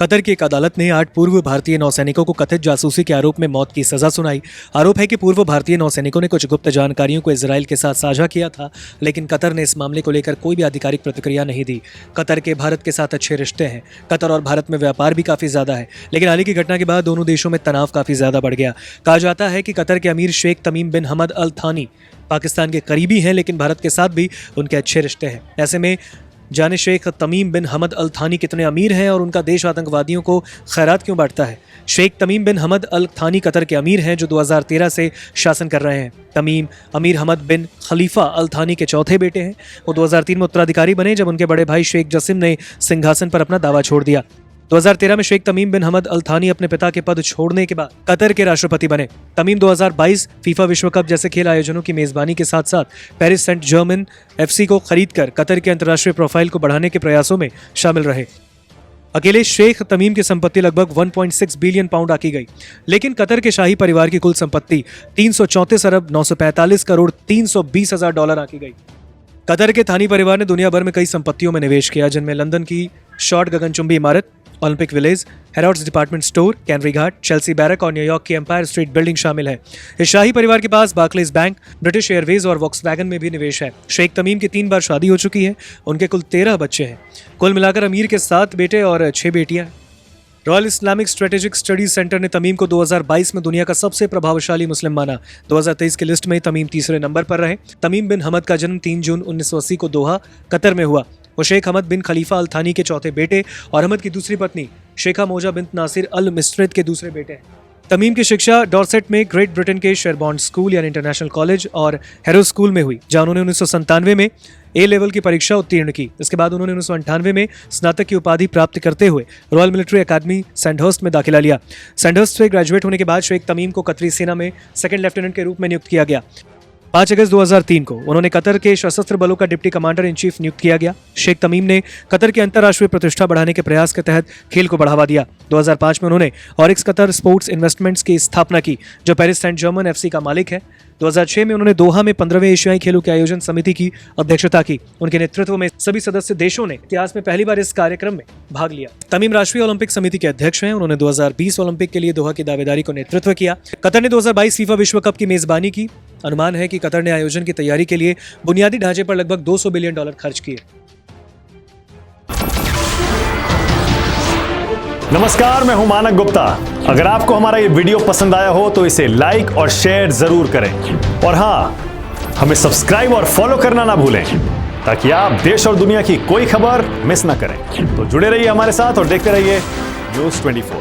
Qatar की एक अदालत ने 8 पूर्व भारतीय नौसैनिकों को कथित जासूसी के आरोप में मौत की सजा सुनाई। आरोप है कि पूर्व भारतीय नौसैनिकों ने कुछ गुप्त जानकारियों को इजराइल के साथ साझा किया था, लेकिन कतर ने इस मामले को लेकर कोई भी आधिकारिक प्रतिक्रिया नहीं दी। कतर के भारत के साथ अच्छे रिश्ते हैं। कतर और भारत में व्यापार भी काफी ज्यादा है, लेकिन हाल ही की घटना के बाद दोनों देशों में तनाव काफी ज्यादा बढ़ गया। कहा जाता है कि कतर के अमीर शेख तमीम बिन हमद अल थानी पाकिस्तान के करीबी हैं, लेकिन भारत के साथ भी उनके अच्छे रिश्ते हैं। ऐसे में जाने शेख तमीम बिन हमद अल थानी कितने अमीर हैं और उनका देश आतंकवादियों को खैरात क्यों बांटता है। शेख तमीम बिन हमद अल थानी कतर के अमीर हैं जो 2013 से शासन कर रहे हैं। तमीम अमीर हमद बिन खलीफा अल थानी के चौथे बेटे हैं। वो 2003 में उत्तराधिकारी बने जब उनके बड़े भाई शेख जसीम ने सिंहासन पर अपना दावा छोड़ दिया। 2013 में शेख तमीम बिन हमद अल थानी अपने पिता के पद छोड़ने के बाद कतर के राष्ट्रपति बने। तमीम 2022 फीफा विश्व कप जैसे खेल आयोजनों की मेजबानी के साथ साथ पेरिस सेंट जर्मन एफसी को खरीदकर कतर के अंतर्राष्ट्रीय प्रोफाइल को बढ़ाने के प्रयासों में शामिल रहे। अकेले शेख तमीम की संपत्ति लगभग 1.6 बिलियन पाउंड आकी गई, लेकिन कतर के शाही परिवार की कुल संपत्ति 334 अरब 945 करोड़ 320 हजार डॉलर आकी गई। कतर के थानी परिवार ने दुनिया भर में कई संपत्तियों में निवेश किया, जिनमें लंदन की शॉर्ट गगनचुंबी इमारत, Olympic Village, Harrods department store, Canary घाट, चेल्सी बैरक और न्यूयॉर्क की एम्पायर स्ट्रीट बिल्डिंग शामिल है। इस शाही परिवार के पास बार्कलेज बैंक, ब्रिटिश एयरवेज और वॉक्सवैगन में भी निवेश है। शेख तमीम की 3 बार शादी हो चुकी है। उनके कुल 13 बच्चे हैं। कुल मिलाकर अमीर के 7 बेटे और 6 बेटियां हैं। Royal Islamic strategic studies centre ने तमीम को 2022 में दुनिया का सबसे प्रभावशाली मुस्लिम माना। 2023 की लिस्ट में तमीम तीसरे नंबर पर रहे। तमीम बिन हमद का जन्म 3 जून 1980 को दोहा, कतर में हुआ। वो शेख हमद बिन खलीफा अल थानी के चौथे बेटे और हमद की दूसरी पत्नी शेखा मोजा बिन नासिर अल मिस्रिद के दूसरे बेटे हैं। तमीम की शिक्षा डॉर्सेट में ग्रेट ब्रिटेन के शेरबॉन्ड स्कूल यानी इंटरनेशनल कॉलेज और हैरो स्कूल में हुई, जहां उन्होंने 1997 में ए लेवल की परीक्षा उत्तीर्ण की। इसके बाद उन्होंने 1998 में स्नातक की उपाधि प्राप्त करते हुए रॉयल मिलिट्री अकादमी सैंडहर्स्ट में दाखिला लिया। सैंडहर्स्ट से ग्रेजुएट होने के बाद शेख तमीम को कतरी सेना में सेकंड लेफ्टिनेंट के रूप में नियुक्त किया गया। 5 अगस्त 2003 को उन्होंने कतर के सशस्त्र बलों का डिप्टी कमांडर इन चीफ नियुक्त किया गया। शेख तमीम ने कतर की अंतर्राष्ट्रीय प्रतिष्ठा बढ़ाने के प्रयास के तहत खेल को बढ़ावा दिया। 2005 में उन्होंने ऑरिक्स कतर स्पोर्ट्स इन्वेस्टमेंट्स की स्थापना की, जो पेरिस सेंट जर्मन एफसी का मालिक है। 2006 में उन्होंने दोहा में 15वें एशियाई खेलों के आयोजन समिति की अध्यक्षता की। उनके नेतृत्व में सभी सदस्य देशों ने इतिहास में पहली बार इस कार्यक्रम में भाग लिया। तमीम राष्ट्रीय ओलंपिक समिति के अध्यक्ष हैं। उन्होंने 2020 ओलंपिक के लिए दोहा की दावेदारी को नेतृत्व किया। कतर ने 2022 फीफा विश्व कप की मेजबानी की। अनुमान है कि कतर ने आयोजन की तैयारी के लिए बुनियादी ढांचे पर लगभग $200 बिलियन खर्च किए। नमस्कार, मैं हूं मानक गुप्ता। अगर आपको हमारा ये वीडियो पसंद आया हो तो इसे लाइक और शेयर जरूर करें, और हाँ, हमें सब्सक्राइब और फॉलो करना ना भूलें ताकि आप देश और दुनिया की कोई खबर मिस ना करें। तो जुड़े रहिए हमारे साथ और देखते रहिए न्यूज़ 24।